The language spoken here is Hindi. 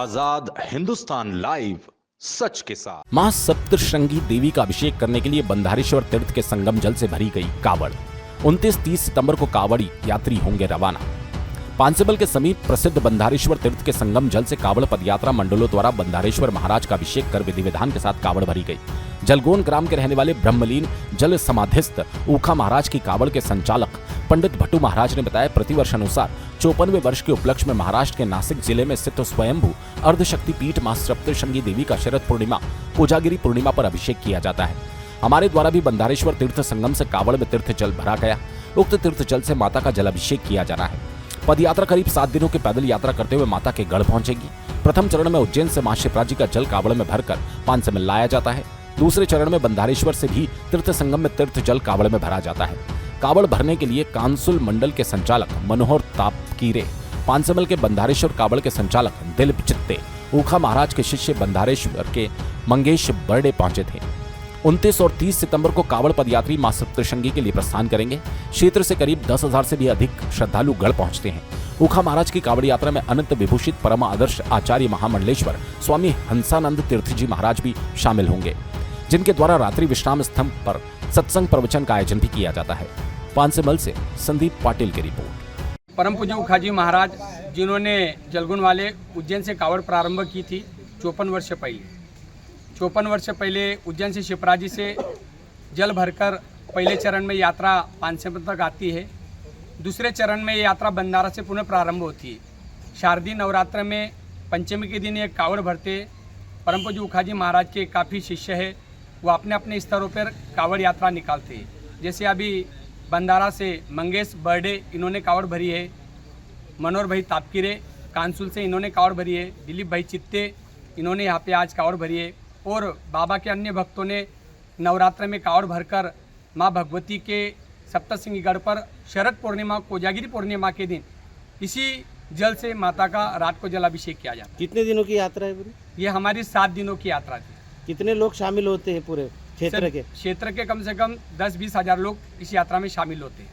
आजाद हिंदुस्तान लाइव, सच के साथ। मां सप्तशृंगी देवी का अभिषेक करने के लिए बंधारेश्वर तीर्थ के संगम जल से भरी गई कावड़। 29-30 सितंबर को कावड़ी यात्री होंगे रवाना। पांसेबल के समीप प्रसिद्ध बंधारेश्वर तीर्थ के संगम जल से कावड़ पदयात्रा मंडलों द्वारा बंधारेश्वर महाराज का अभिषेक कर विधि विधान के साथ कावड़ भरी गई। जलगोन ग्राम के रहने वाले ब्रह्मलीन जल समाधिस्थ ऊखा महाराज की कावड़ के संचालक पंडित भट्टू महाराज ने बताया, प्रतिवर्ष अनुसार 54वें वर्ष के उपलक्ष्य में महाराष्ट्र के नासिक जिले में स्थित स्वयंभू अर्धशक्ति पीठ मां सप्तशृंगी देवी का शरद पूर्णिमा कोजागिरी पूर्णिमा पर अभिषेक किया जाता है। हमारे द्वारा भी बंधारेश्वर तीर्थ संगम से कावड़ में तीर्थ जल भरा गया। उक्त तीर्थ जल से माता का जलाभिषेक किया जा रहा है। पदयात्रा करीब 7 दिनों की पैदल यात्रा करते हुए माता के गढ़ पहुंचेगी। प्रथम चरण में उज्जैन से मां शिप्रा जी का जल कावड़ में भरकर पांसेबल लाया जाता है। दूसरे चरण में बंधारेश्वर से भी तीर्थ संगम में तीर्थ जल कावड़ में भरा जाता है। कावड़ भरने के लिए कांसुल मंडल के संचालक मनोहर तापकीरे, पांसेबल के बंधारेश्वर कावड़ के संचालक दिलीप चित्ते, ऊखा महाराज के शिष्य बंधारेश्वर के मंगेश बर्डे पहुंचे थे। 29 और 30 सितंबर को कावड़ पदयात्री मां सप्तशृंगी के लिए प्रस्थान करेंगे। क्षेत्र से करीब 10,000 से भी अधिक श्रद्धालु गढ़ पहुंचते हैं। ऊखा महाराज की कावड़ यात्रा में अनंत विभूषित परम आदर्श आचार्य महामंडलेश्वर स्वामी हंसानंद तीर्थ जी महाराज भी शामिल होंगे, जिनके द्वारा रात्रि विश्राम स्तंभ पर सत्संग प्रवचन का आयोजन भी किया जाता है। पांसेबल से संदीप पाटिल की रिपोर्ट। परम पूज्य ऊखाजी महाराज जिन्होंने जलगुन वाले उज्जैन से कावड़ प्रारंभ की थी 54 वर्ष पहले। 54 वर्ष पहले उज्जैन से शिप्रा जी से जल भरकर पहले चरण में यात्रा पांसेबल तक आती है। दूसरे चरण में ये यात्रा बंधारा से पुनः प्रारंभ होती है। शारदीय नवरात्र में पंचमी के दिन एक कावड़ भरते परम पूज्य ऊखाजी महाराज के काफ़ी शिष्य है, वो अपने अपने स्तरों पर कावड़ यात्रा निकालते हैं। जैसे अभी बंधारा से मंगेश बर्डे इन्होंने कावड़ भरी है, मनोहर भाई तापकीरे कांसुल से इन्होंने कावड़ भरी है, दिलीप भाई चित्ते इन्होंने यहाँ पे आज कावड़ भरी है, और बाबा के अन्य भक्तों ने नवरात्र में कावड़ भरकर माँ भगवती के सप्तशृंगी गढ़ पर शरद पूर्णिमा कोजागिरी पूर्णिमा के दिन इसी जल से माता का रात को जलाभिषेक किया जाता है। कितने दिनों की यात्रा है पूरी? ये हमारी 7 दिनों की यात्रा थी। कितने लोग शामिल होते हैं पूरे क्षेत्र के? क्षेत्र के कम से कम 10-20 हज़ार लोग इस यात्रा में शामिल होते हैं।